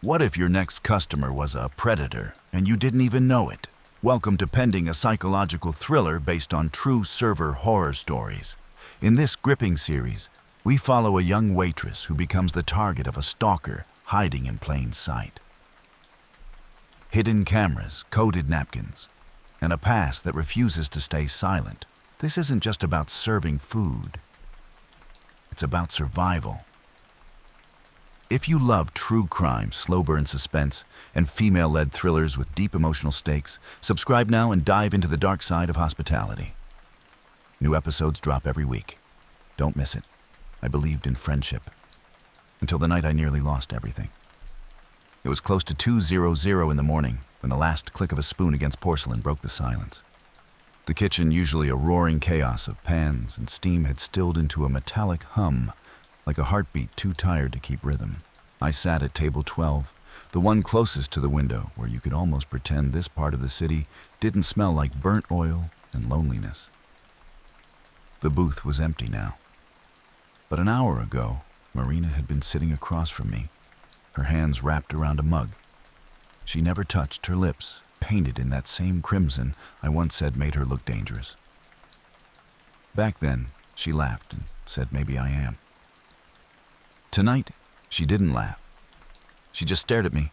What if your next customer was a predator and you didn't even know it? Welcome to Pending, a psychological thriller based on true server horror stories. In this gripping series, we follow a young waitress who becomes the target of a stalker hiding in plain sight. Hidden cameras, coded napkins, and a past that refuses to stay silent. This isn't just about serving food. It's about survival. If you love true crime, slow burn suspense, and female-led thrillers with deep emotional stakes, subscribe now and dive into the dark side of hospitality. New episodes drop every week. Don't miss it. I believed in friendship until the night I nearly lost everything. It was close to 2:00 in the morning when the last click of a spoon against porcelain broke the silence. The kitchen, usually a roaring chaos of pans and steam, had stilled into a metallic hum, like a heartbeat too tired to keep rhythm. I sat at table 12, the one closest to the window, where you could almost pretend this part of the city didn't smell like burnt oil and loneliness. The booth was empty now. But an hour ago, Marina had been sitting across from me, her hands wrapped around a mug. She never touched her lips, painted in that same crimson I once said made her look dangerous. Back then, she laughed and said, "Maybe I am." Tonight, she didn't laugh. She just stared at me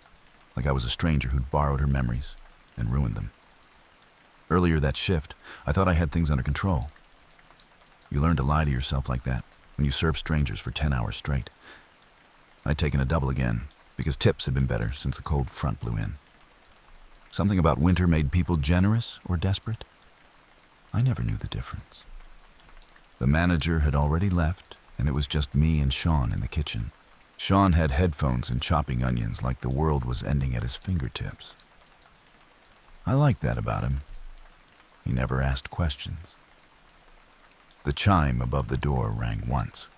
like I was a stranger who'd borrowed her memories and ruined them. Earlier that shift, I thought I had things under control. You learn to lie to yourself like that when you serve strangers for 10 hours straight. I'd taken a double again because tips had been better since the cold front blew in. Something about winter made people generous or desperate. I never knew the difference. The manager had already left, and it was just me and Sean in the kitchen. Sean had headphones and chopping onions like the world was ending at his fingertips. I liked that about him. He never asked questions. The chime above the door rang once.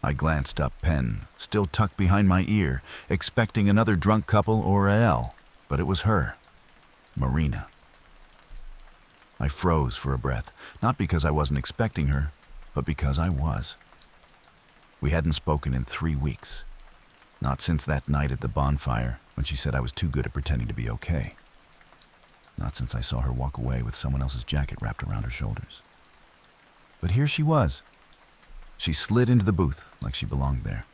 I glanced up, pen still tucked behind my ear, expecting another drunk couple or a L, but it was her, Marina. I froze for a breath, not because I wasn't expecting her, but because I was. We hadn't spoken in 3 weeks. Not since that night at the bonfire when she said I was too good at pretending to be okay. Not since I saw her walk away with someone else's jacket wrapped around her shoulders. But here she was. She slid into the booth like she belonged there.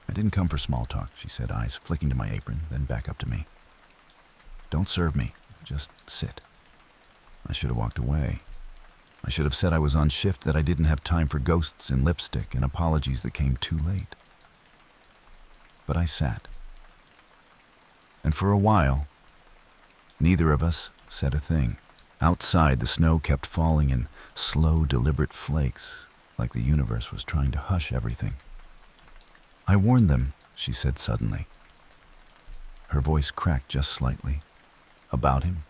"I didn't come for small talk," she said, eyes flicking to my apron, then back up to me. "Don't serve me, just sit." I should have walked away. I should have said I was on shift, that I didn't have time for ghosts and lipstick and apologies that came too late. But I sat. And for a while, neither of us said a thing. Outside, the snow kept falling in slow, deliberate flakes, like the universe was trying to hush everything. "I warned them," she said suddenly. Her voice cracked just slightly. "About him.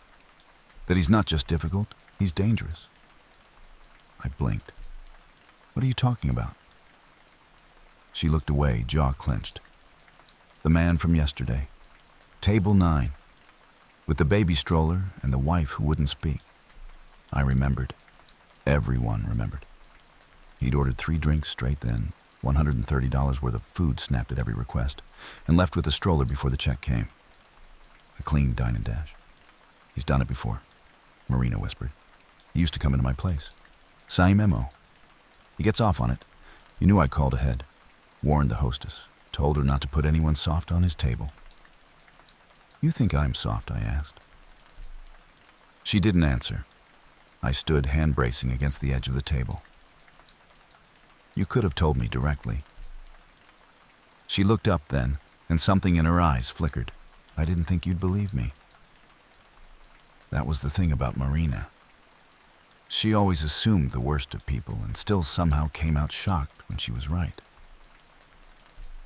That he's not just difficult, he's dangerous." I blinked. "What are you talking about?" She looked away, jaw clenched. "The man from yesterday. Table 9. With the baby stroller and the wife who wouldn't speak." I remembered. Everyone remembered. He'd ordered 3 drinks straight then, $130 worth of food snapped at every request, and left with the stroller before the check came. A clean dine and dash. "He's done it before," Marina whispered. "He used to come into my place. Same memo. He gets off on it. You knew I called ahead. Warned the hostess. Told her not to put anyone soft on his table." "You think I'm soft?" I asked. She didn't answer. I stood hand bracing against the edge of the table. "You could have told me directly." She looked up then, and something in her eyes flickered. "I didn't think you'd believe me." That was the thing about Marina. She always assumed the worst of people and still somehow came out shocked when she was right.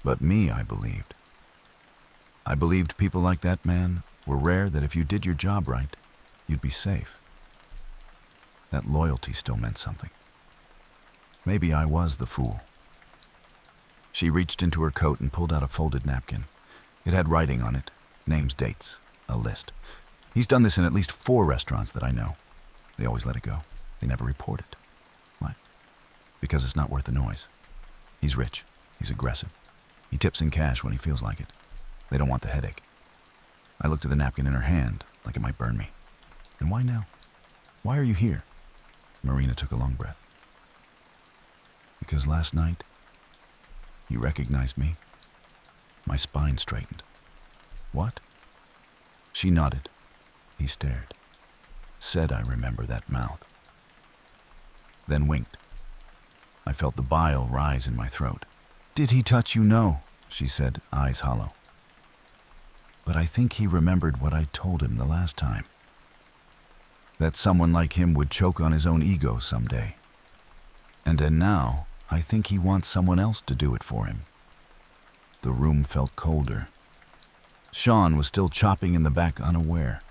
But me, I believed. I believed people like that man were rare, that if you did your job right, you'd be safe. That loyalty still meant something. Maybe I was the fool. She reached into her coat and pulled out a folded napkin. It had writing on it, names, dates, a list. He's done this in at least 4 restaurants that I know. They always let it go. They never report it. Why? Because it's not worth the noise. He's rich. He's aggressive. He tips in cash when he feels like it. They don't want the headache. I looked at the napkin in her hand, like it might burn me. And why now? Why are you here? Marina took a long breath. Because last night, he recognized me. My spine straightened. What? She nodded. He stared. Said I remember that mouth. Then winked. I felt the bile rise in my throat. Did he touch you? No, she said, eyes hollow. But I think he remembered what I told him the last time. That someone like him would choke on his own ego someday. And now, I think he wants someone else to do it for him. The room felt colder. Sean was still chopping in the back, unaware.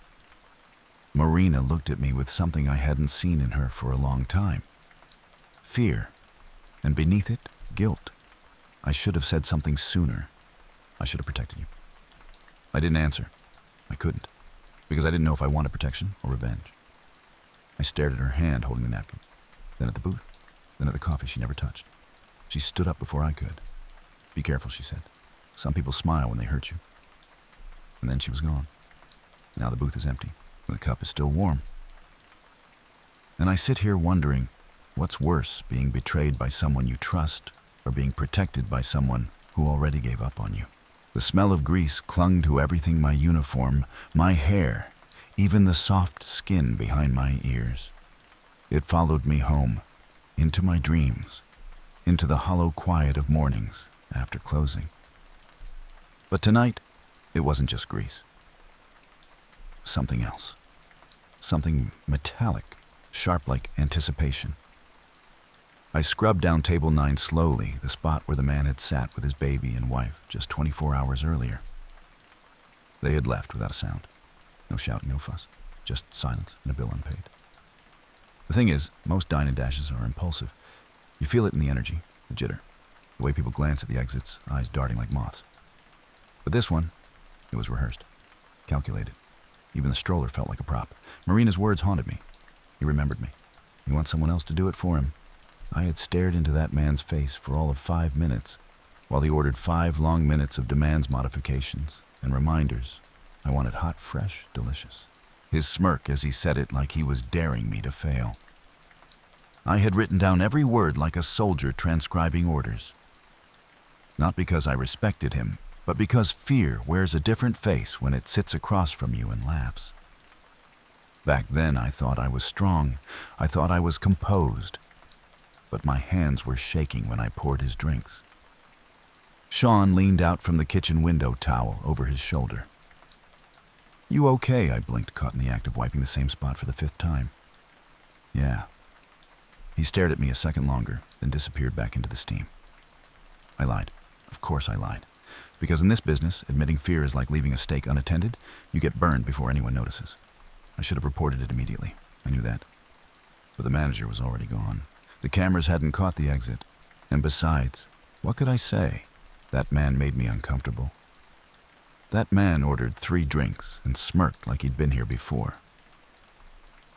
Marina looked at me with something I hadn't seen in her for a long time. Fear. And beneath it, guilt. I should have said something sooner. I should have protected you. I didn't answer. I couldn't, because I didn't know if I wanted protection or revenge. I stared at her hand holding the napkin, then at the booth, then at the coffee she never touched. She stood up before I could. Be careful, she said. Some people smile when they hurt you. And then she was gone. Now the booth is empty. The cup is still warm. And I sit here wondering, what's worse, being betrayed by someone you trust or being protected by someone who already gave up on you? The smell of grease clung to everything: my uniform, my hair, even the soft skin behind my ears. It followed me home, into my dreams, into the hollow quiet of mornings after closing. But tonight, it wasn't just grease. Something else. Something metallic, sharp like anticipation. I scrubbed down table 9 slowly, the spot where the man had sat with his baby and wife just 24 hours earlier. They had left without a sound. No shouting, no fuss. Just silence and a bill unpaid. The thing is, most dine and dashes are impulsive. You feel it in the energy, the jitter, the way people glance at the exits, eyes darting like moths. But this one, it was rehearsed, calculated. Even the stroller felt like a prop. Marina's words haunted me. He remembered me. He wants someone else to do it for him. I had stared into that man's face for all of 5 minutes, while he ordered 5 long minutes of demands, modifications, and reminders. I wanted hot, fresh, delicious. His smirk as he said it, like he was daring me to fail. I had written down every word like a soldier transcribing orders. Not because I respected him, but because fear wears a different face when it sits across from you and laughs. Back then, I thought I was strong. I thought I was composed. But my hands were shaking when I poured his drinks. Sean leaned out from the kitchen window, towel over his shoulder. You okay? I blinked, caught in the act of wiping the same spot for the 5th time. Yeah. He stared at me a second longer, then disappeared back into the steam. I lied. Of course I lied. Because in this business, admitting fear is like leaving a steak unattended. You get burned before anyone notices. I should have reported it immediately. I knew that. But the manager was already gone. The cameras hadn't caught the exit. And besides, what could I say? That man made me uncomfortable. That man ordered 3 drinks and smirked like he'd been here before.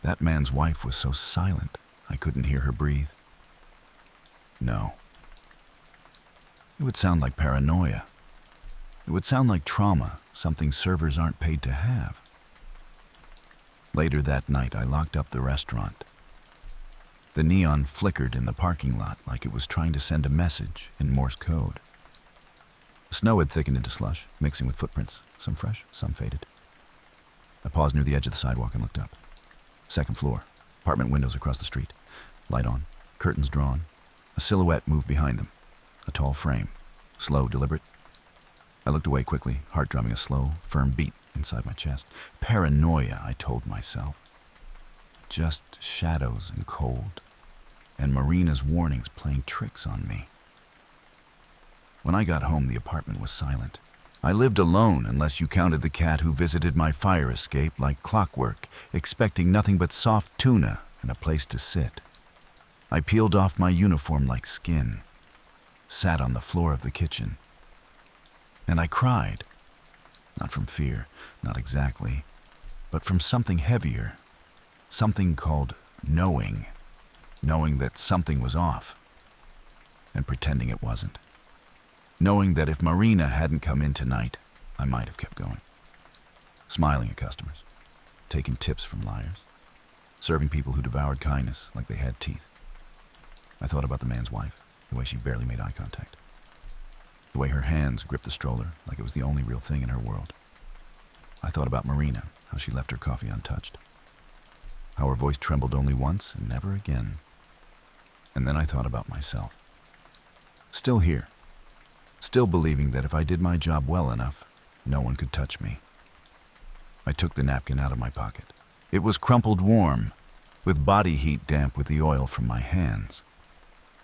That man's wife was so silent, I couldn't hear her breathe. No. It would sound like paranoia. It would sound like trauma, something servers aren't paid to have. Later that night, I locked up the restaurant. The neon flickered in the parking lot like it was trying to send a message in Morse code. The snow had thickened into slush, mixing with footprints, some fresh, some faded. I paused near the edge of the sidewalk and looked up. 2nd floor, apartment windows across the street. Light on, curtains drawn. A silhouette moved behind them. A tall frame, slow, deliberate. I looked away quickly, heart drumming a slow, firm beat inside my chest. Paranoia, I told myself. Just shadows and cold, and Marina's warnings playing tricks on me. When I got home, the apartment was silent. I lived alone unless you counted the cat who visited my fire escape like clockwork, expecting nothing but soft tuna and a place to sit. I peeled off my uniform like skin, sat on the floor of the kitchen, and I cried. Not from fear, not exactly, but from something heavier. Something called knowing that something was off, and pretending it wasn't. knowing that if Marina hadn't come in tonight, I might have kept going. Smiling at customers, taking tips from liars, serving people who devoured kindness like they had teeth. I thought about the man's wife, the way she barely made eye contact, the way her hands gripped the stroller like it was the only real thing in her world. I thought about Marina, how she left her coffee untouched, how her voice trembled only once and never again. And then I thought about myself. Still here, still believing that if I did my job well enough, no one could touch me. I took the napkin out of my pocket. It was crumpled warm, with body heat damp with the oil from my hands.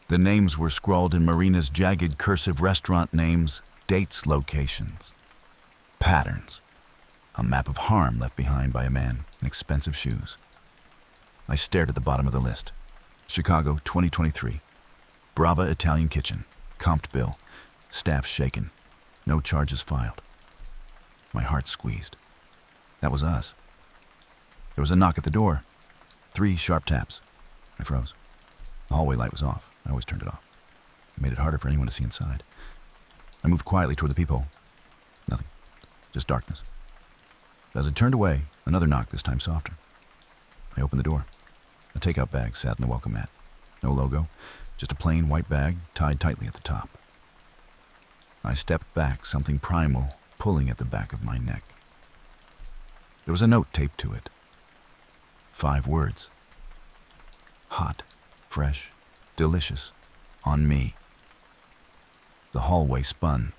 The names were scrawled in Marina's jagged cursive restaurant names, dates, locations, patterns, a map of harm left behind by a man in expensive shoes. I stared at the bottom of the list. Chicago, 2023. Brava Italian Kitchen. Comped bill. Staff shaken. No charges filed. My heart squeezed. That was us. There was a knock at the door. 3 sharp taps. I froze. The hallway light was off. I always turned it off. It made it harder for anyone to see inside. I moved quietly toward the peephole. Nothing. Just darkness. But as I turned away, another knock, this time softer. I opened the door. A takeout bag sat in the welcome mat. No logo, just a plain white bag tied tightly at the top. I stepped back, something primal pulling at the back of my neck. There was a note taped to it. 5 words. Hot, fresh, delicious, on me. The hallway spun.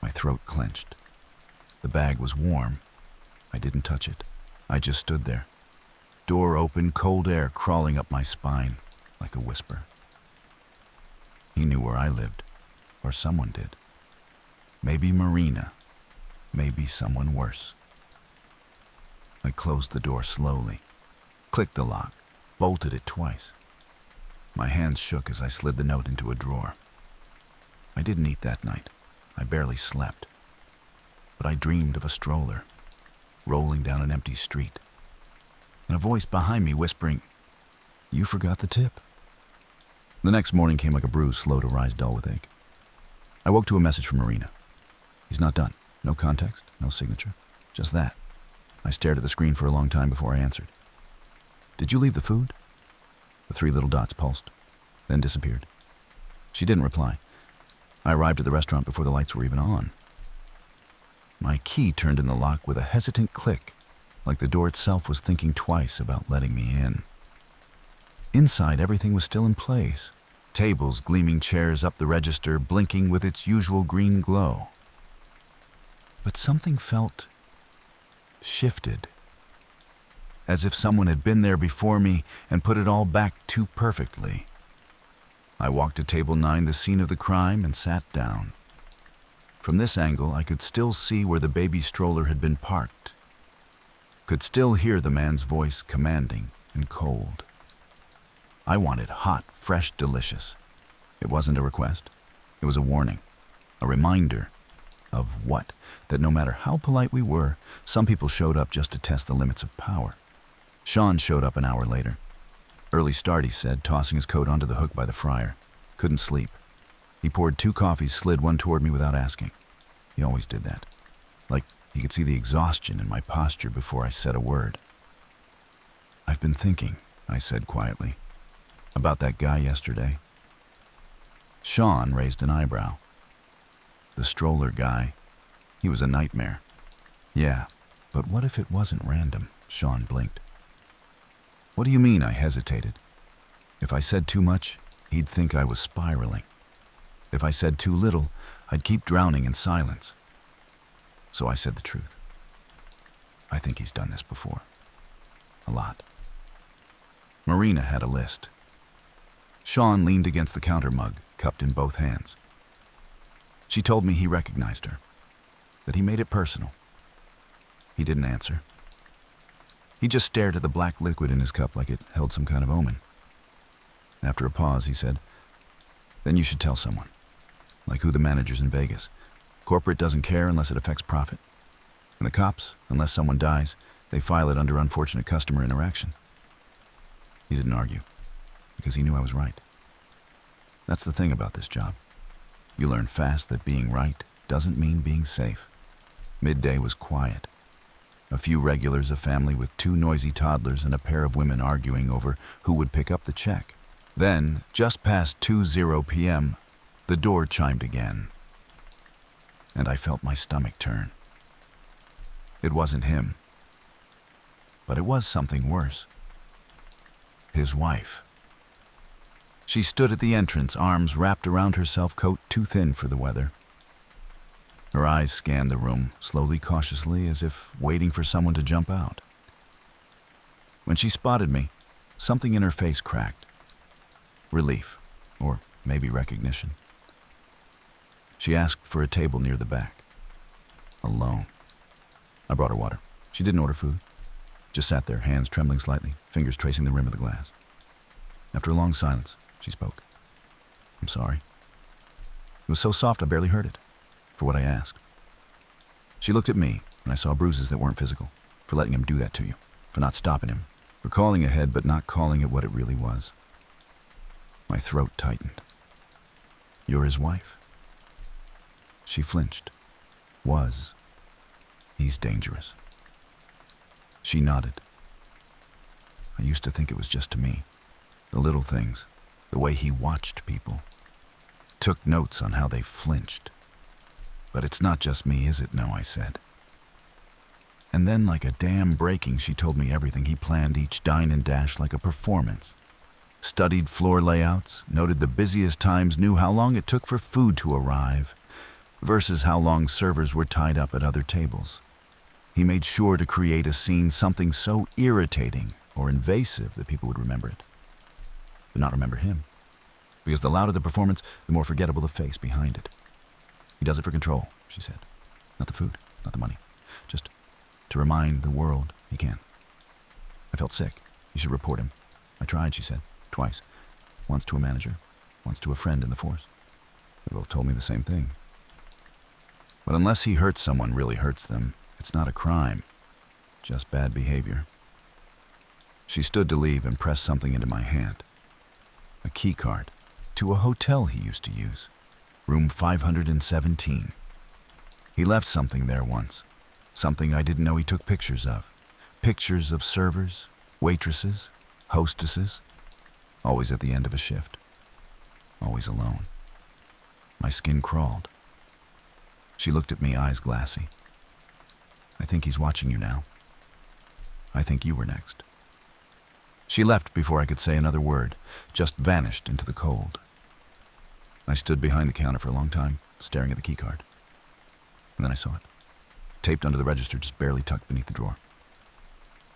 My throat clenched. The bag was warm. I didn't touch it. I just stood there. Door open, cold air crawling up my spine like a whisper. He knew where I lived, or someone did. Maybe Marina, maybe someone worse. I closed the door slowly, clicked the lock, bolted it twice. My hands shook as I slid the note into a drawer. I didn't eat that night. I barely slept. But I dreamed of a stroller, rolling down an empty street, and a voice behind me whispering, "You forgot the tip." The next morning came like a bruise slow to rise dull with ache. I woke to a message from Marina. He's not done. No context, no signature. Just that. I stared at the screen for a long time before I answered. "Did you leave the food?" The 3 little dots pulsed, then disappeared. She didn't reply. I arrived at the restaurant before the lights were even on. My key turned in the lock with a hesitant click, like the door itself was thinking twice about letting me in. Inside, everything was still in place. Tables, gleaming chairs up the register, blinking with its usual green glow. But something felt shifted, as if someone had been there before me and put it all back too perfectly. I walked to table 9, the scene of the crime, and sat down. From this angle, I could still see where the baby stroller had been parked. Could still hear the man's voice commanding and cold. I wanted hot, fresh, delicious. It wasn't a request. It was a warning, a reminder of what? That no matter how polite we were, some people showed up just to test the limits of power. Sean showed up an hour later. Early start, he said, tossing his coat onto the hook by the fryer. Couldn't sleep. He poured 2 coffees, slid one toward me without asking. He always did that. Like he could see the exhaustion in my posture before I said a word. "I've been thinking," I said quietly, "about that guy yesterday." Sean raised an eyebrow. "The stroller guy. He was a nightmare." "Yeah, but what if it wasn't random?" Sean blinked. "What do you mean?" I hesitated. If I said too much, he'd think I was spiraling. If I said too little, I'd keep drowning in silence. So I said the truth. "I think he's done this before. A lot." Marina had a list. Sean leaned against the counter mug, cupped in both hands. She told me he recognized her, that he made it personal. He didn't answer. He just stared at the black liquid in his cup like it held some kind of omen. After a pause, he said, "Then you should tell someone. Like who? The managers in Vegas. Corporate doesn't care unless it affects profit. And the cops, unless someone dies, they file it under unfortunate customer interaction." He didn't argue, because he knew I was right. That's the thing about this job. You learn fast that being right doesn't mean being safe. Midday was quiet. A few regulars, a family with 2 noisy toddlers, and a pair of women arguing over who would pick up the check. Then, just past 2:00 p.m., the door chimed again, and I felt my stomach turn. It wasn't him, but it was something worse. His wife. She stood at the entrance, arms wrapped around herself, coat too thin for the weather. Her eyes scanned the room, slowly, cautiously, as if waiting for someone to jump out. When she spotted me, something in her face cracked. Relief, or maybe recognition. She asked for a table near the back. Alone. I brought her water. She didn't order food. Just sat there, hands trembling slightly, fingers tracing the rim of the glass. After a long silence, she spoke. "I'm sorry." It was so soft I barely heard it, for what I asked. She looked at me, and I saw bruises that weren't physical, for letting him do that to you, for not stopping him, for calling ahead but not calling it what it really was. My throat tightened. "You're his wife?" She flinched. "Was. He's dangerous." She nodded. I used to think it was just to me. The little things, the way he watched people, took notes on how they flinched. "But it's not just me, is it?" "No," I said. And then, like a dam breaking, she told me everything. He planned each dine and dash like a performance. Studied floor layouts, noted the busiest times, knew how long it took for food to arrive, versus how long servers were tied up at other tables. He made sure to create a scene, something so irritating or invasive that people would remember it, but not remember him. Because the louder the performance, the more forgettable the face behind it. "He does it for control," she said. "Not the food, not the money. Just to remind the world he can." I felt sick. "You should report him." I tried, she said, twice. Once to a manager, once to a friend in the force. They both told me the same thing. But unless he hurts someone, really hurts them, it's not a crime, just bad behavior. She stood to leave and pressed something into my hand. A key card to a hotel he used to use, room 517. He left something there once, something I didn't know he took pictures of. Pictures of servers, waitresses, hostesses, always at the end of a shift, always alone. My skin crawled. She looked at me, eyes glassy. "I think he's watching you now. I think you were next." She left before I could say another word, just vanished into the cold. I stood behind the counter for a long time, staring at the key card. And then I saw it, taped under the register, just barely tucked beneath the drawer.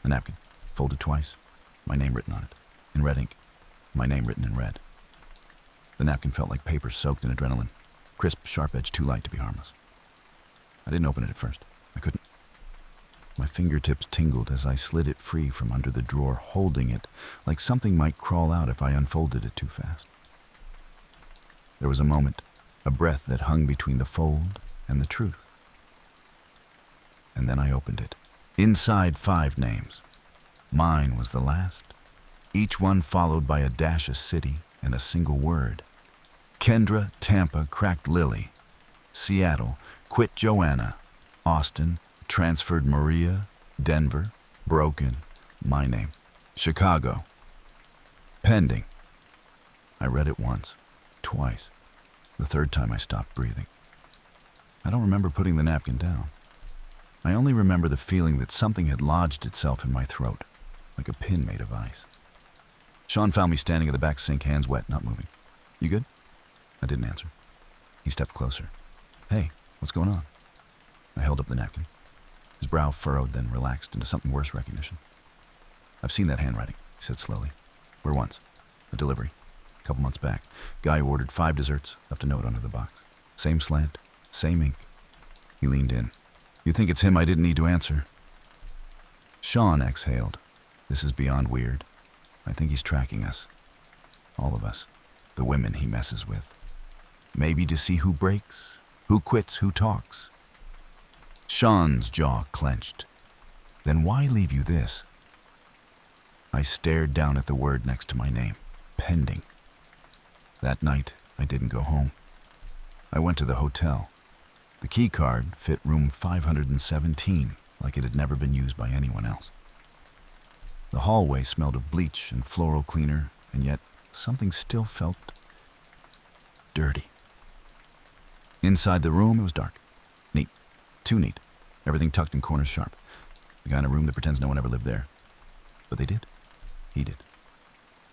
A napkin, folded twice, my name written on it, in red ink, my name written in red. The napkin felt like paper soaked in adrenaline, crisp, sharp edge, too light to be harmless. I didn't open it at first. I couldn't. My fingertips tingled as I slid it free from under the drawer, holding it like something might crawl out if I unfolded it too fast. There was a moment, a breath that hung between the fold and the truth. And then I opened it. Inside 5 names. Mine was the last, each one followed by a dash of city and a single word. Kendra, Tampa, cracked Lily. Seattle, quit Joanna. Austin, transferred Maria. Denver, broken, my name. Chicago, pending. I read it once, twice. The third time I stopped breathing. I don't remember putting the napkin down. I only remember the feeling that something had lodged itself in my throat, like a pin made of ice. Sean found me standing at the back sink, hands wet, not moving. "You good?" I didn't answer. He stepped closer. "Hey, what's going on?" I held up the napkin. His brow furrowed, then relaxed into something worse recognition. "I've seen that handwriting," he said slowly. "Where once? A delivery. A couple months back. Guy ordered 5 desserts, left a note under the box. Same slant, same ink." He leaned in. "You think it's him I didn't need to answer?" Sean exhaled. "This is beyond weird. I think he's tracking us. All of us. The women he messes with. Maybe to see who breaks, who quits, who talks." Sean's jaw clenched. "Then why leave you this?" I stared down at the word next to my name. Pending. That night, I didn't go home. I went to the hotel. The key card fit room 517, like it had never been used by anyone else. The hallway smelled of bleach and floral cleaner, and yet something still felt dirty. Inside the room, it was dark. Neat. Too neat. Everything tucked in corners sharp. The kind of room that pretends no one ever lived there. But they did. He did.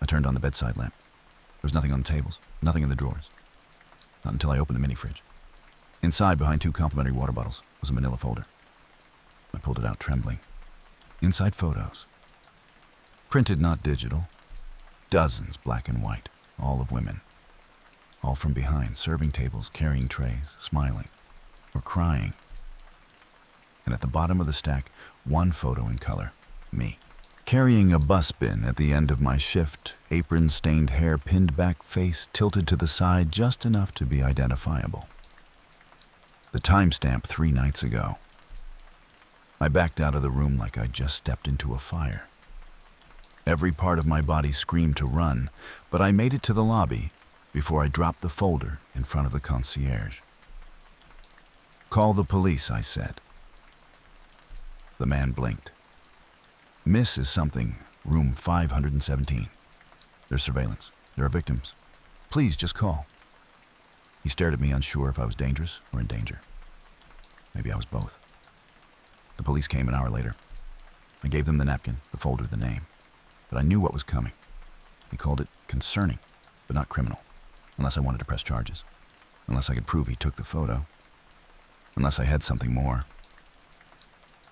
I turned on the bedside lamp. There was nothing on the tables, nothing in the drawers. Not until I opened the mini fridge. Inside, behind 2 complimentary water bottles, was a manila folder. I pulled it out, trembling. Inside, photos. Printed, not digital. Dozens, black and white, all of women. All from behind, serving tables, carrying trays, smiling, or crying. And at the bottom of the stack, 1 photo in color, me. Carrying a bus bin at the end of my shift, apron-stained hair pinned back, face tilted to the side just enough to be identifiable. The timestamp 3 nights ago. I backed out of the room like I'd just stepped into a fire. Every part of my body screamed to run, but I made it to the lobby before I dropped the folder in front of the concierge. "Call the police," I said. The man blinked. "Miss is something, room 517. There's surveillance. There are victims. Please just call." He stared at me, unsure if I was dangerous or in danger. Maybe I was both. The police came an hour later. I gave them the napkin, the folder, the name. But I knew what was coming. He called it concerning, but not criminal. Unless I wanted to press charges. Unless I could prove he took the photo. Unless I had something more.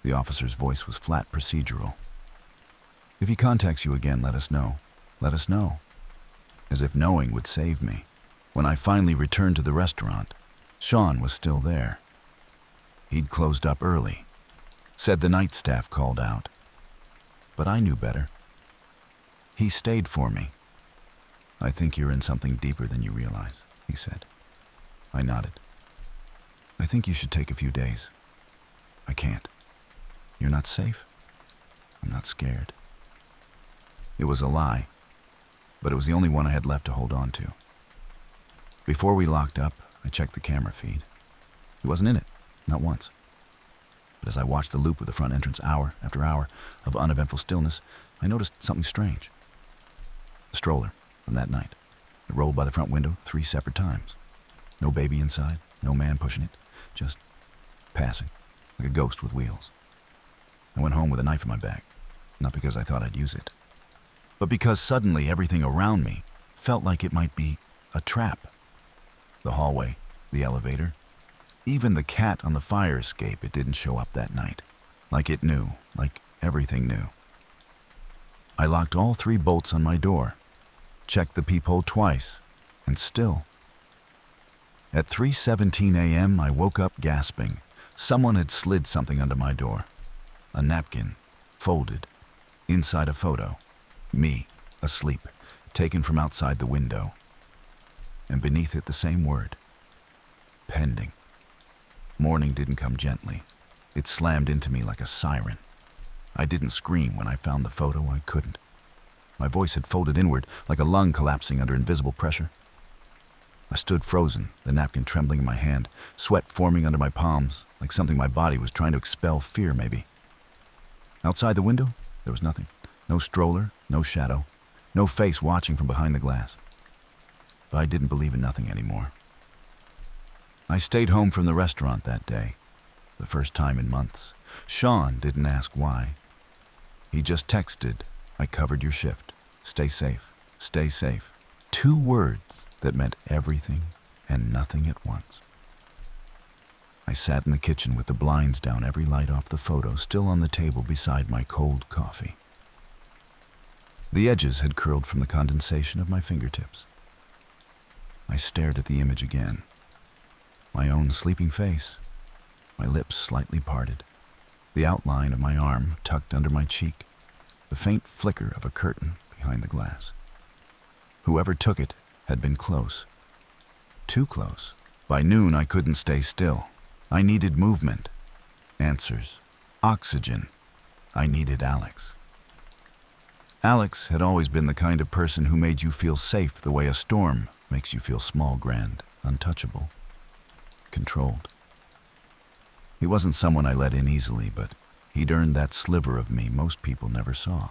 The officer's voice was flat procedural. "If he contacts you again, let us know. Let us know." As if knowing would save me. When I finally returned to the restaurant, Sean was still there. He'd closed up early. Said the night staff called out. But I knew better. He stayed for me. "I think you're in something deeper than you realize," he said. I nodded. "I think you should take a few days." "I can't." "You're not safe?" "I'm not scared." It was a lie, but it was the only one I had left to hold on to. Before we locked up, I checked the camera feed. He wasn't in it, not once. But as I watched the loop of the front entrance hour after hour of uneventful stillness, I noticed something strange. The stroller from that night. It rolled by the front window 3 separate times. No baby inside, no man pushing it, just passing, like a ghost with wheels. I went home with a knife in my bag, not because I thought I'd use it, but because suddenly everything around me felt like it might be a trap. The hallway, the elevator, even the cat on the fire escape, it didn't show up that night. Like it knew, like everything knew. I locked all 3 bolts on my door, checked the peephole twice, and still. At 3:17 a.m., I woke up gasping. Someone had slid something under my door. A napkin, folded, inside a photo. Me, asleep, taken from outside the window. And beneath it the same word. Pending. Morning didn't come gently. It slammed into me like a siren. I didn't scream when I found the photo. I couldn't. My voice had folded inward like a lung collapsing under invisible pressure. I stood frozen, the napkin trembling in my hand, sweat forming under my palms, like something my body was trying to expel, fear maybe. Outside the window, there was nothing. No stroller, no shadow, no face watching from behind the glass. But I didn't believe in nothing anymore. I stayed home from the restaurant that day, the first time in months. Sean didn't ask why. He just texted, "I covered your shift. Stay safe. Stay safe." 2 words that meant everything and nothing at once. I sat in the kitchen with the blinds down, every light off, the photo still on the table beside my cold coffee. The edges had curled from the condensation of my fingertips. I stared at the image again. My own sleeping face, my lips slightly parted, the outline of my arm tucked under my cheek, the faint flicker of a curtain behind the glass. Whoever took it had been close. Too close. By noon, I couldn't stay still. I needed movement, answers, oxygen. I needed Alex. Alex had always been the kind of person who made you feel safe the way a storm makes you feel small, grand, untouchable. controlled. He wasn't someone I let in easily, but he'd earned that sliver of me most people never saw.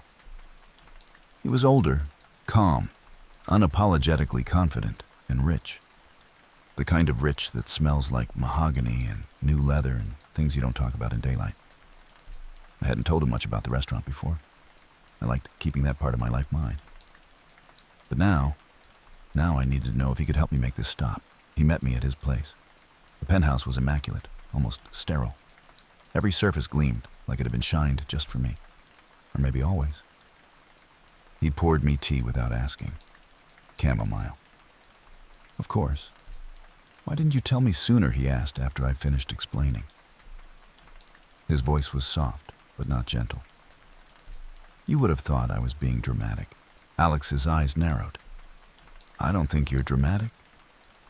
He was older, calm, unapologetically confident, and rich. The kind of rich that smells like mahogany and new leather and things you don't talk about in daylight. I hadn't told him much about the restaurant before. I liked keeping that part of my life mine. But now I needed to know if he could help me make this stop. He met me at his place. The penthouse was immaculate, almost sterile. Every surface gleamed like it had been shined just for me. Or maybe always. He poured me tea without asking. Chamomile. Of course. Why didn't you tell me sooner, he asked after I finished explaining. His voice was soft, but not gentle. You would have thought I was being dramatic. Alex's eyes narrowed. I don't think you're dramatic.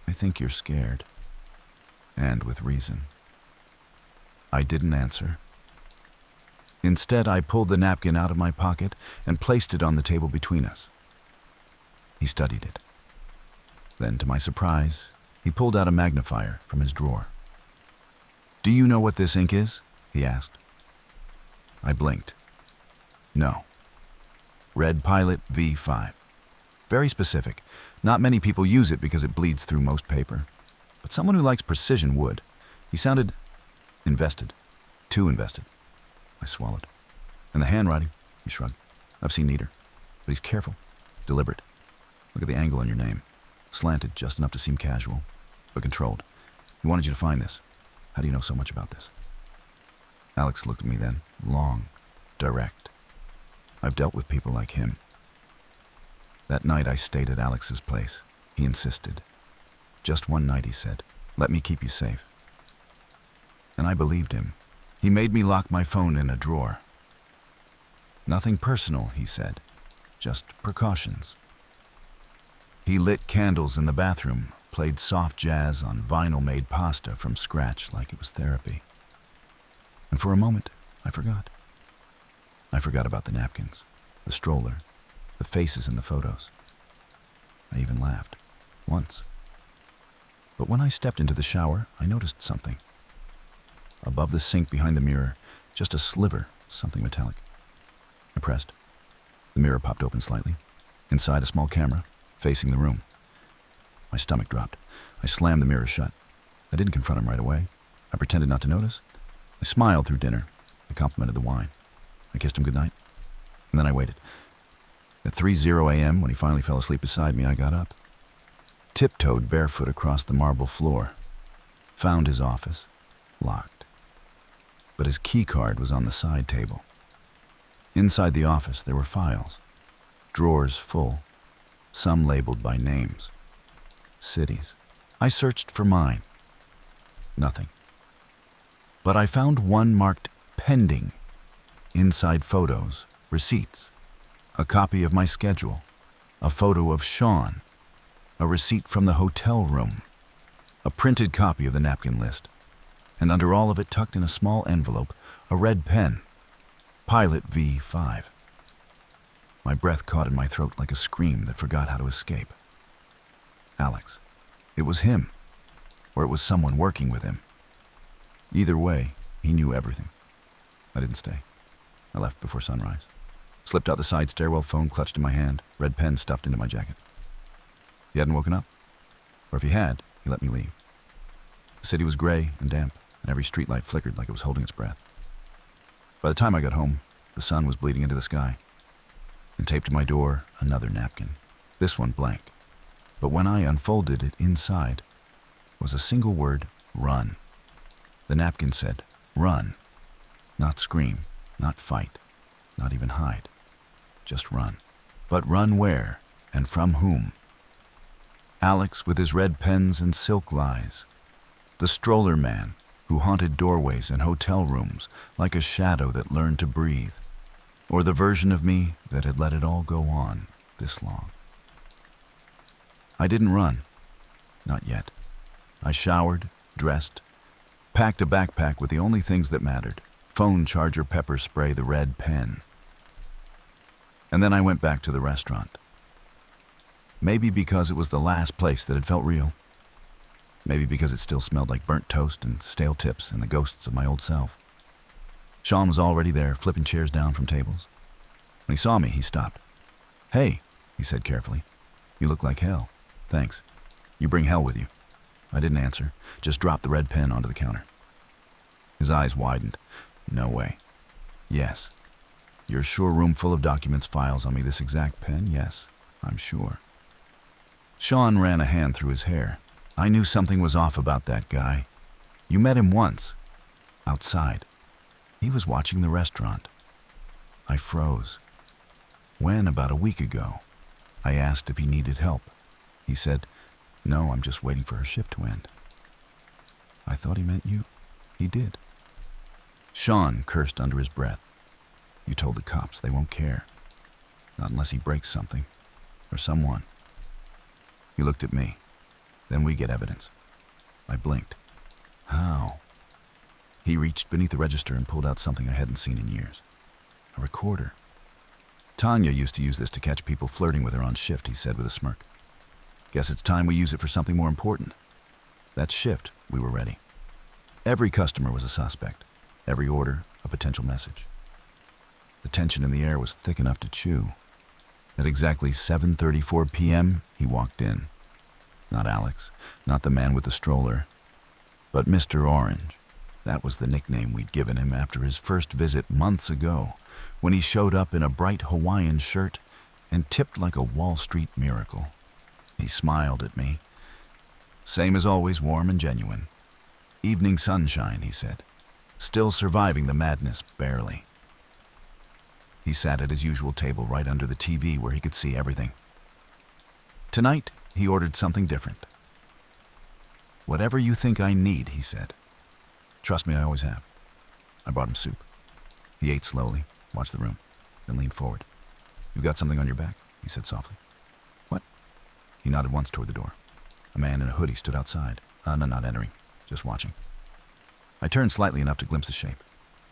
I think you're scared. And with reason. I didn't answer. Instead, I pulled the napkin out of my pocket and placed it on the table between us. He studied it. Then, to my surprise, he pulled out a magnifier from his drawer. Do you know what this ink is? He asked. I blinked. No. Red Pilot V5. Very specific. Not many people use it because it bleeds through most paper. But someone who likes precision would. He sounded invested. Too invested. I swallowed. And the handwriting, he shrugged. I've seen neater. But he's careful. Deliberate. Look at the angle on your name. Slanted just enough to seem casual, but controlled. He wanted you to find this. How do you know so much about this? Alex looked at me then, long, direct. I've dealt with people like him. That night I stayed at Alex's place. He insisted. Just one night, he said. Let me keep you safe. And I believed him. He made me lock my phone in a drawer. Nothing personal, he said. Just precautions. He lit candles in the bathroom, played soft jazz on vinyl-made pasta from scratch like it was therapy. And for a moment, I forgot. I forgot about the napkins, the stroller, the faces in the photos. I even laughed. Once. But when I stepped into the shower, I noticed something. Above the sink behind the mirror, just a sliver, something metallic. I pressed. The mirror popped open slightly. Inside, a small camera, facing the room. My stomach dropped. I slammed the mirror shut. I didn't confront him right away. I pretended not to notice. I smiled through dinner. I complimented the wine. I kissed him goodnight. And then I waited. At 3:00 a.m., when he finally fell asleep beside me, I got up. Tiptoed barefoot across the marble floor. Found his office. Locked. But his key card was on the side table. Inside the office, there were files. Drawers full. Some labeled by names. Cities. I searched for mine. Nothing. But I found one marked pending. Inside photos, receipts, a copy of my schedule, a photo of Sean, a receipt from the hotel room, a printed copy of the napkin list, and under all of it, tucked in a small envelope, a red pen, Pilot V5. My breath caught in my throat like a scream that forgot how to escape. Alex. It was him, or it was someone working with him. Either way, he knew everything. I didn't stay. I left before sunrise. Slipped out the side stairwell, phone clutched in my hand, red pen stuffed into my jacket. He hadn't woken up. Or if he had, he let me leave. The city was gray and damp, and every streetlight flickered like it was holding its breath. By the time I got home, the sun was bleeding into the sky. And taped to my door, another napkin. This one blank. But when I unfolded it, inside was a single word, run. The napkin said, run. Not scream, not fight, not even hide. Just run. But run where, and from whom? Alex with his red pens and silk lies. The stroller man who haunted doorways and hotel rooms like a shadow that learned to breathe. Or the version of me that had let it all go on this long. I didn't run. Not yet. I showered, dressed, packed a backpack with the only things that mattered. Phone charger, pepper spray, the red pen. And then I went back to the restaurant. Maybe because it was the last place that had felt real. Maybe because it still smelled like burnt toast and stale tips and the ghosts of my old self. Sean was already there, flipping chairs down from tables. When he saw me, he stopped. "Hey," he said carefully. "You look like hell." "Thanks. You bring hell with you." I didn't answer, just dropped the red pen onto the counter. His eyes widened. "No way." "Yes." "You're sure room full of documents, files on me, this exact pen?" "Yes, I'm sure." Sean ran a hand through his hair. "I knew something was off about that guy. You met him once, outside. He was watching the restaurant." I froze. "When?" "About a week ago. I asked if he needed help. He said, 'No, I'm just waiting for her shift to end.'" I thought he meant you. He did. Sean cursed under his breath. "You told the cops. They won't care. Not unless he breaks something. Or someone." He looked at me. "Then we get evidence." I blinked. "How?" He reached beneath the register and pulled out something I hadn't seen in years. A recorder. "Tanya used to use this to catch people flirting with her on shift," he said with a smirk. "Guess it's time we use it for something more important." That shift, we were ready. Every customer was a suspect. Every order, a potential message. The tension in the air was thick enough to chew. At exactly 7:34 p.m., he walked in. Not Alex, not the man with the stroller, but Mr. Orange. That was the nickname we'd given him after his first visit months ago, when he showed up in a bright Hawaiian shirt and tipped like a Wall Street miracle. He smiled at me. "Same as always, warm and genuine. Evening sunshine," he said. "Still surviving the madness, barely." He sat at his usual table right under the TV where he could see everything. Tonight, he ordered something different. "Whatever you think I need," he said. "Trust me, I always have." I brought him soup. He ate slowly, watched the room, then leaned forward. "You've got something on your back," he said softly. "What?" He nodded once toward the door. A man in a hoodie stood outside. No, not entering, just watching. I turned slightly enough to glimpse the shape,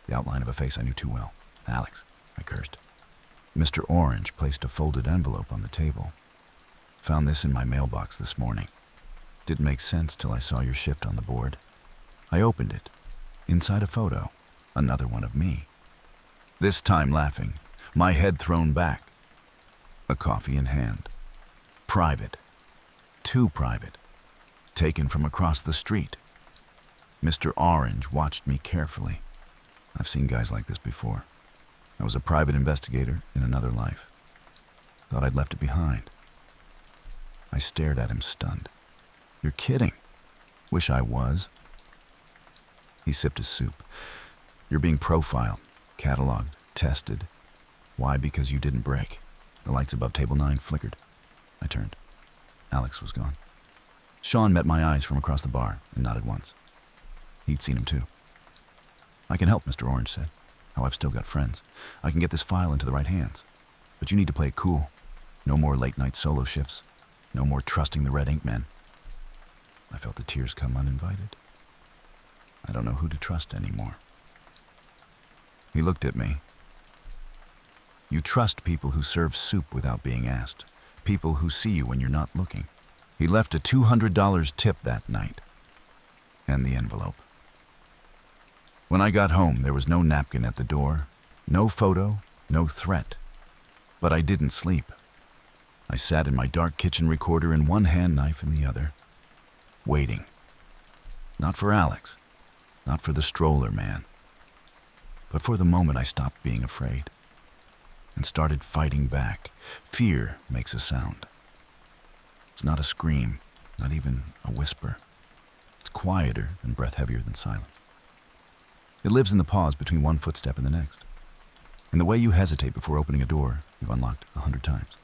the outline of a face I knew too well. "Alex," I cursed. Mr. Orange placed a folded envelope on the table. "Found this in my mailbox this morning. Didn't make sense till I saw your shift on the board." I opened it. Inside a photo, another one of me. This time laughing, my head thrown back. A coffee in hand. Private. Too private. Taken from across the street. Mr. Orange watched me carefully. I've seen guys like this before. I was a private investigator in another life. Thought I'd left it behind. I stared at him, stunned. "You're kidding." "Wish I was." He sipped his soup. "You're being profiled, cataloged, tested. Why? Because you didn't break." The lights above table 9 flickered. I turned. Alex was gone. Sean met my eyes from across the bar and nodded once. He'd seen him too. "I can help," Mr. Orange said. "How I've still got friends. I can get this file into the right hands. But you need to play it cool. No more late-night solo shifts. No more trusting the red ink men." I felt the tears come uninvited. I don't know who to trust anymore. He looked at me. "You trust people who serve soup without being asked. People who see you when you're not looking." He left a $200 tip that night. And the envelope. When I got home, there was no napkin at the door, no photo, no threat. But I didn't sleep. I sat in my dark kitchen recorder in one hand, knife in the other, waiting. Not for Alex, not for the stroller man, but for the moment I stopped being afraid and started fighting back. Fear makes a sound. It's not a scream, not even a whisper. It's quieter and breath heavier than silence. It lives in the pause between one footstep and the next. In the way you hesitate before opening a door you've unlocked 100 times.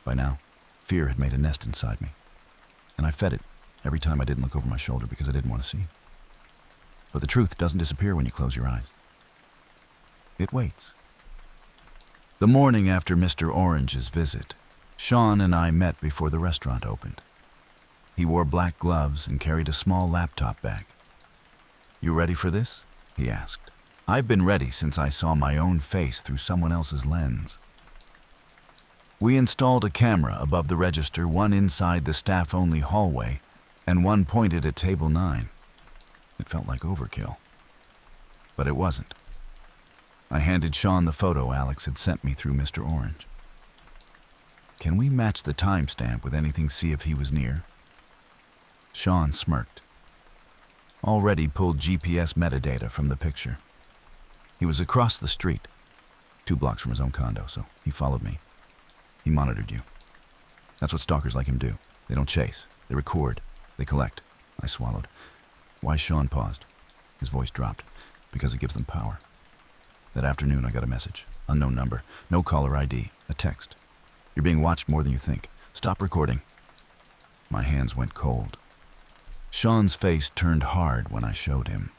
By now, fear had made a nest inside me, and I fed it every time I didn't look over my shoulder because I didn't want to see. But the truth doesn't disappear when you close your eyes. It waits. The morning after Mr. Orange's visit, Sean and I met before the restaurant opened. He wore black gloves and carried a small laptop bag. "You ready for this?" he asked. "I've been ready since I saw my own face through someone else's lens." We installed a camera above the register, one inside the staff-only hallway and one pointed at table 9. It felt like overkill. But it wasn't. I handed Sean the photo Alex had sent me through Mr. Orange. Can we match the timestamp with anything, see if he was near? Sean smirked. Already pulled GPS metadata from the picture. He was across the street, 2 blocks from his own condo, so he followed me. He monitored you. That's what stalkers like him do. They don't chase. They record. They collect. I swallowed. Why? Sean paused. His voice dropped. Because it gives them power. That afternoon I got a message. Unknown number. No caller ID. A text. You're being watched more than you think. Stop recording. My hands went cold. Sean's face turned hard when I showed him.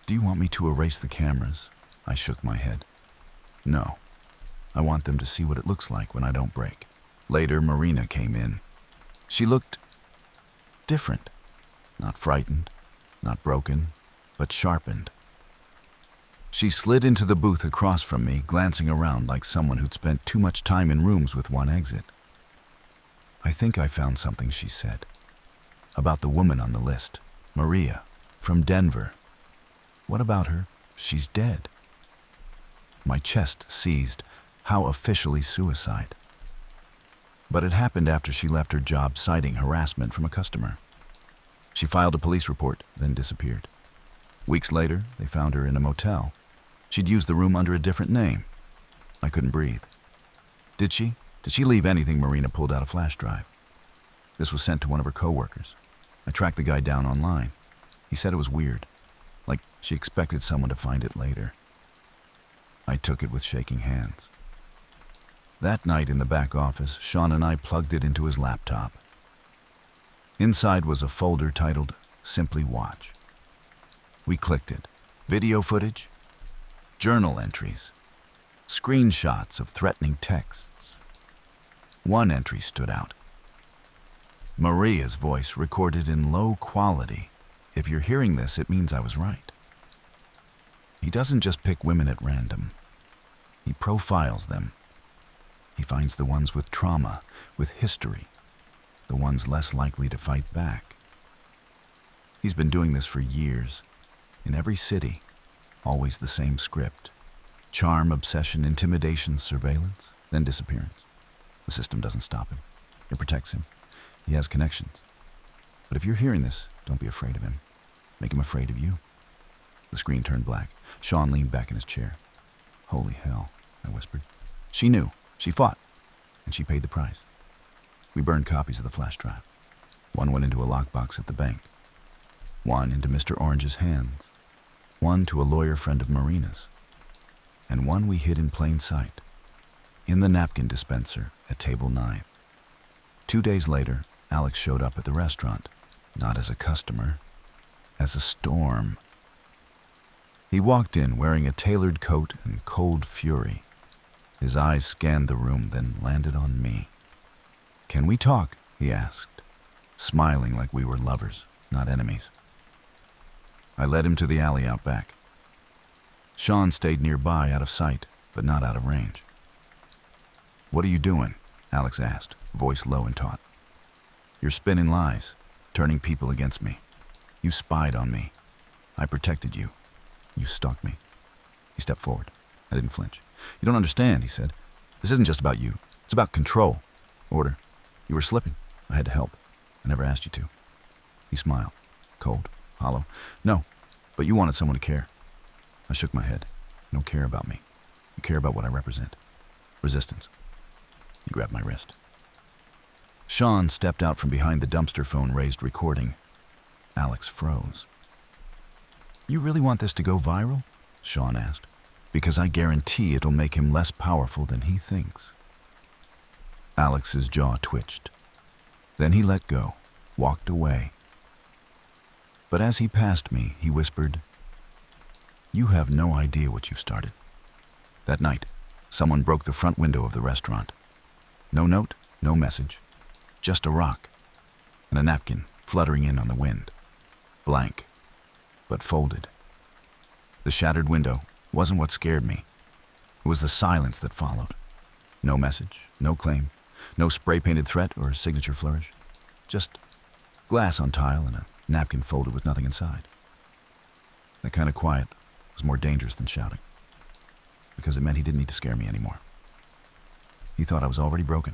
Do you want me to erase the cameras? I shook my head. No. I want them to see what it looks like when I don't break. Later, Marina came in. She looked different. Not frightened, not broken, but sharpened. She slid into the booth across from me, glancing around like someone who'd spent too much time in rooms with one exit. I think I found something, she said. About the woman on the list, Maria, from Denver. What about her? She's dead. My chest seized. How officially suicide? But it happened after she left her job citing harassment from a customer. She filed a police report, then disappeared. Weeks later, they found her in a motel. She'd used the room under a different name. I couldn't breathe. Did she? Did she leave anything? Marina pulled out a flash drive. This was sent to one of her coworkers. I tracked the guy down online. He said it was weird, like she expected someone to find it later. I took it with shaking hands. That night in the back office, Sean and I plugged it into his laptop. Inside was a folder titled Simply Watch. We clicked it. Video footage, journal entries, screenshots of threatening texts. One entry stood out. Maria's voice recorded in low quality. If you're hearing this, it means I was right. He doesn't just pick women at random. He profiles them. He finds the ones with trauma, with history, the ones less likely to fight back. He's been doing this for years. In every city, always the same script. Charm, obsession, intimidation, surveillance, then disappearance. The system doesn't stop him. It protects him. He has connections. But if you're hearing this, don't be afraid of him. Make him afraid of you. The screen turned black. Sean leaned back in his chair. Holy hell, I whispered. She knew. She fought. And she paid the price. We burned copies of the flash drive. One went into a lockbox at the bank. One into Mr. Orange's hands. One to a lawyer friend of Marina's. And one we hid in plain sight. In the napkin dispenser at table 9. 2 days later, Alex showed up at the restaurant. Not as a customer. As a storm. He walked in wearing a tailored coat and cold fury. His eyes scanned the room, then landed on me. Can we talk? He asked, smiling like we were lovers, not enemies. I led him to the alley out back. Sean stayed nearby, out of sight, but not out of range. What are you doing? Alex asked, voice low and taut. You're spinning lies, turning people against me. You spied on me. I protected you. You stalked me. He stepped forward. I didn't flinch. You don't understand, he said. This isn't just about you. It's about control. Order. You were slipping. I had to help. I never asked you to. He smiled. Cold. Hollow. No, but you wanted someone to care. I shook my head. You don't care about me. You care about what I represent. Resistance. He grabbed my wrist. Sean stepped out from behind the dumpster phone raised recording. Alex froze. You really want this to go viral? Sean asked. Because I guarantee it'll make him less powerful than he thinks. Alex's jaw twitched. Then he let go, walked away. But as he passed me, he whispered, You have no idea what you've started. That night, someone broke the front window of the restaurant. No note, no message, just a rock and a napkin fluttering in on the wind. Blank, but folded. The shattered window wasn't what scared me. It was the silence that followed. No message, no claim, no spray-painted threat or signature flourish. Just Glass on tile and a napkin folded with nothing inside. That kind of quiet was more dangerous than shouting, because it meant he didn't need to scare me anymore. He thought I was already broken.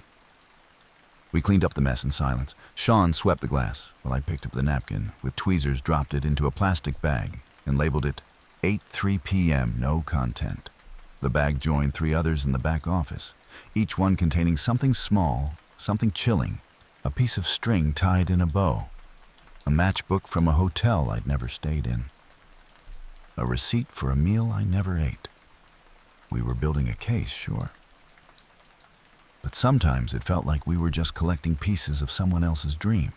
We cleaned up the mess in silence. Sean swept the glass while I picked up the napkin, with tweezers dropped it into a plastic bag and labeled it 8:03 p.m. no content. The bag joined 3 others in the back office, each one containing something small, something chilling, a piece of string tied in a bow, a matchbook from a hotel I'd never stayed in, a receipt for a meal I never ate. We were building a case, sure. But sometimes it felt like we were just collecting pieces of someone else's dream.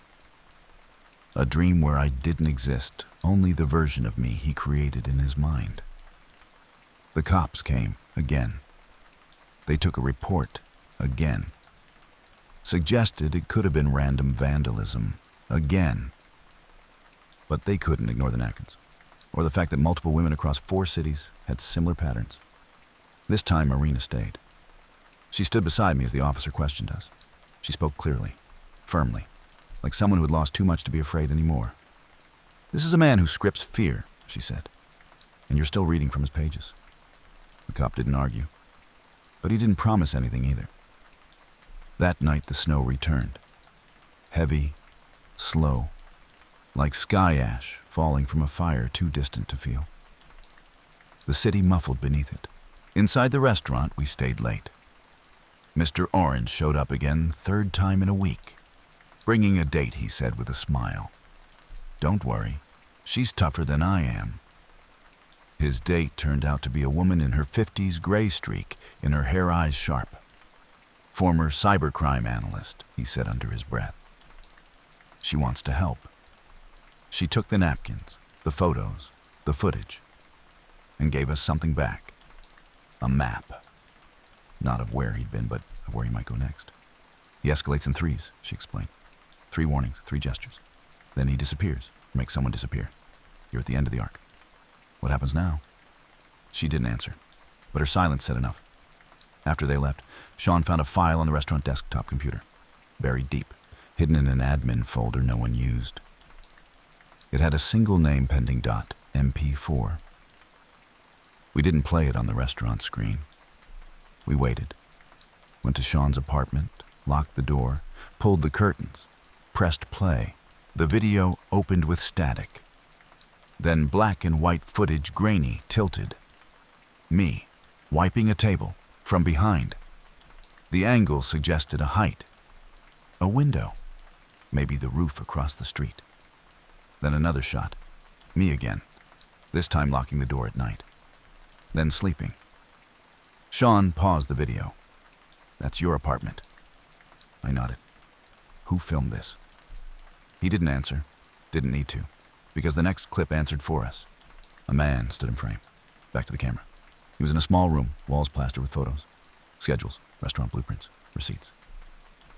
A dream where I didn't exist, only the version of me he created in his mind. The cops came again. They took a report again. Suggested it could have been random vandalism again. But they couldn't ignore the napkins, or the fact that multiple women across 4 cities had similar patterns. This time, Marina stayed. She stood beside me as the officer questioned us. She spoke clearly, firmly, like someone who had lost too much to be afraid anymore. "This is a man who scripts fear," she said, "and you're still reading from his pages." The cop didn't argue, but he didn't promise anything either. That night the snow returned. Heavy, slow, like sky ash falling from a fire too distant to feel. The city muffled beneath it. Inside the restaurant, we stayed late. Mr. Orange showed up again, 3rd time in a week. Bringing a date, he said with a smile. "Don't worry, she's tougher than I am." His date turned out to be a woman in her 50s, gray streak in her hair, eyes sharp. "Former cybercrime analyst," he said under his breath. "She wants to help." She took the napkins, the photos, the footage, and gave us something back. A map. Not of where he'd been, but of where he might go next. "He escalates in 3s, she explained. 3 warnings, 3 gestures. Then he disappears, or makes someone disappear. You're at the end of the arc. What happens now?" She didn't answer, but her silence said enough. After they left, Sean found a file on the restaurant desktop computer, buried deep, hidden in an admin folder no one used. It had a single name pending .mp4. We didn't play it on the restaurant screen. We waited, went to Sean's apartment, locked the door, pulled the curtains, pressed play. The video opened with static. Then black and white footage, grainy, tilted. Me, wiping a table, from behind. The angle suggested a height. A window. Maybe the roof across the street. Then another shot. Me again. This time locking the door at night. Then sleeping. Sean paused the video. "That's your apartment." I nodded. "Who filmed this?" He didn't answer. Didn't need to, because the next clip answered for us. A man stood in frame. Back to the camera. He was in a small room, walls plastered with photos. Schedules, restaurant blueprints, receipts.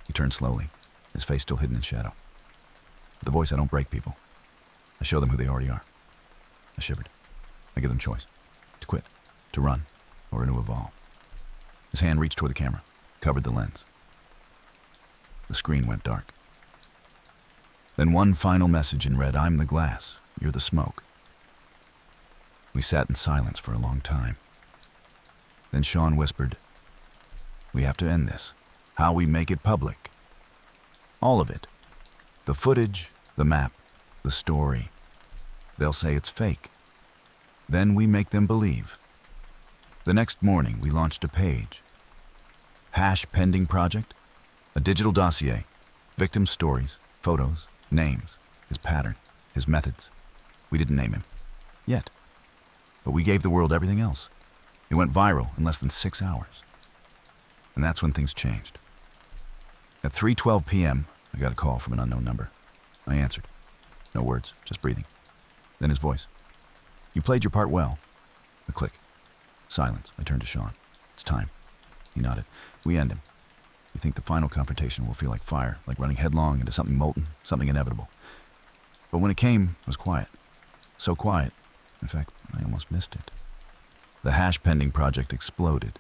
He turned slowly, his face still hidden in shadow. With the voice, "I don't break people. I show them who they already are." I shivered. I give them choice. To quit, to run, or to evolve. His hand reached toward the camera, covered the lens. The screen went dark. Then one final message in red, "I'm the glass, you're the smoke." We sat in silence for a long time. Then Sean whispered, "We have to end this. How we make it public. All of it. The footage, the map, the story. They'll say it's fake. Then we make them believe." The next morning, we launched a page. #pending project, a digital dossier, victim stories, photos, names, his pattern, his methods. We didn't name him. Yet. But we gave the world everything else. It went viral in less than 6 hours. And that's when things changed. At 3:12 p.m., I got a call from an unknown number. I answered. No words, just breathing. Then his voice. "You played your part well." A click. Silence. I turned to Sean. "It's time." He nodded. "We end him. You think the final confrontation will feel like fire, like running headlong into something molten, something inevitable. But when it came, it was quiet. So quiet, in fact, I almost missed it. The #pending project exploded.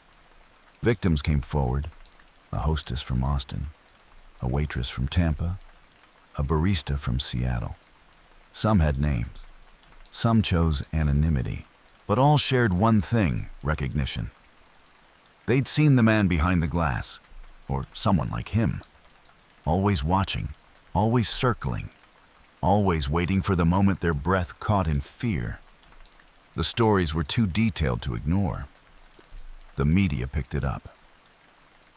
Victims came forward, a hostess from Austin, a waitress from Tampa, a barista from Seattle. Some had names. Some chose anonymity. But all shared one thing: recognition. They'd seen the man behind the glass, or someone like him, always watching, always circling, always waiting for the moment their breath caught in fear. The stories were too detailed to ignore. The media picked it up.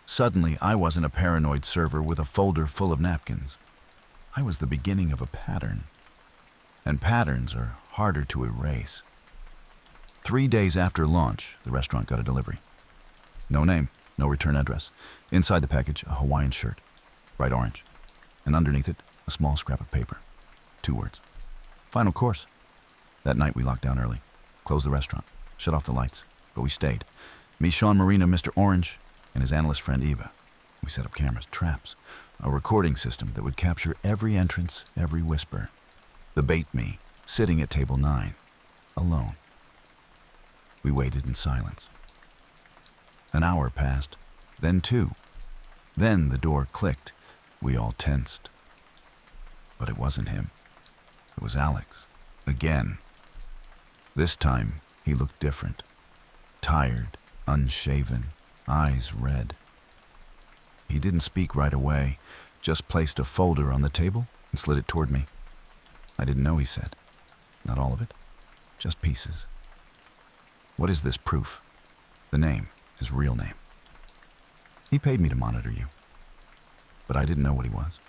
Suddenly, I wasn't a paranoid server with a folder full of napkins. I was the beginning of a pattern. And patterns are harder to erase. 3 days after launch, the restaurant got a delivery. No name, no return address. Inside the package, a Hawaiian shirt, bright orange. And underneath it, a small scrap of paper. 2 words. Final course. That night we locked down early, closed the restaurant, shut off the lights, but we stayed. Me, Sean Marina, Mr. Orange, and his analyst friend Eva. We set up cameras, traps, a recording system that would capture every entrance, every whisper. The bait me, sitting at table 9, alone. We waited in silence. An hour passed, then 2. Then the door clicked. We all tensed. But it wasn't him. It was Alex. Again. This time, he looked different. Tired, unshaven, eyes red. He didn't speak right away, just placed a folder on the table and slid it toward me. I didn't know, he said. Not all of it, just pieces. What is this proof? The name, his real name. He paid me to monitor you, but I didn't know what he was.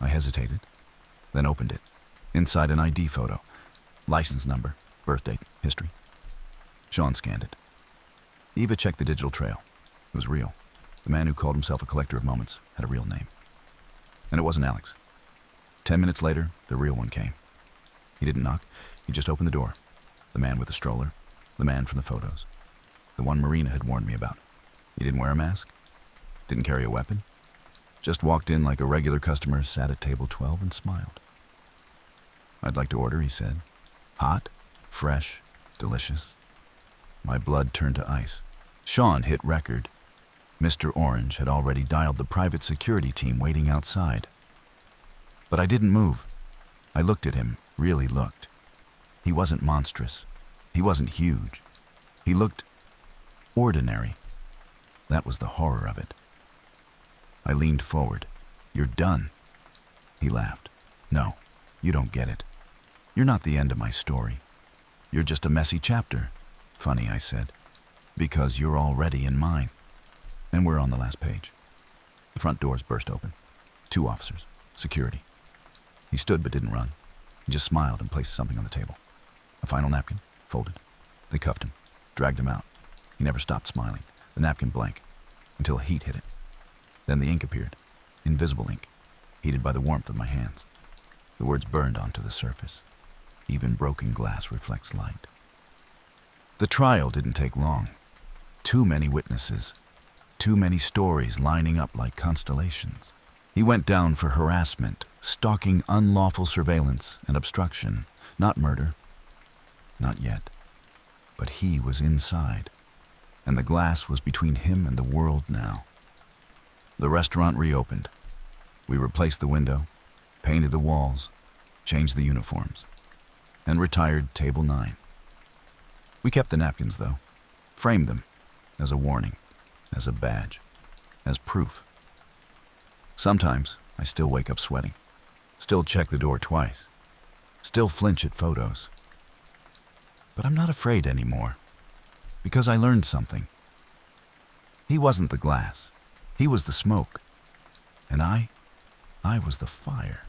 I hesitated, then opened it. Inside, an ID photo, license number, birth date, history. Sean scanned it. Eva checked the digital trail. It was real. The man who called himself a collector of moments had a real name. And it wasn't Alex. 10 minutes later, the real one came. He didn't knock. He just opened the door. The man with the stroller. The man from the photos. The one Marina had warned me about. He didn't wear a mask. Didn't carry a weapon. Just walked in like a regular customer, sat at table 12 and smiled. I'd like to order, he said. Hot, fresh, delicious. My blood turned to ice. Sean hit record. Mr. Orange had already dialed the private security team waiting outside. But I didn't move. I looked at him, really looked. He wasn't monstrous. He wasn't huge. He looked ordinary. That was the horror of it. I leaned forward. You're done. He laughed. No, you don't get it. You're not the end of my story. You're just a messy chapter. Funny, I said, because you're already in mine. And we're on the last page. The front doors burst open. 2 officers, security. He stood but didn't run. He just smiled and placed something on the table. A final napkin, folded. They cuffed him, dragged him out. He never stopped smiling, the napkin blank, until a heat hit it. Then the ink appeared, invisible ink, heated by the warmth of my hands. The words burned onto the surface. Even broken glass reflects light. The trial didn't take long. Too many witnesses. Too many stories lining up like constellations. He went down for harassment, stalking unlawful surveillance and obstruction. Not murder. Not yet. But he was inside. And the glass was between him and the world now. The restaurant reopened. We replaced the window, painted the walls, changed the uniforms, and retired table 9. We kept the napkins, though. Framed them as a warning, as a badge, as proof. Sometimes I still wake up sweating, still check the door twice, still flinch at photos. But I'm not afraid anymore, because I learned something. He wasn't the glass, he was the smoke, and I was the fire.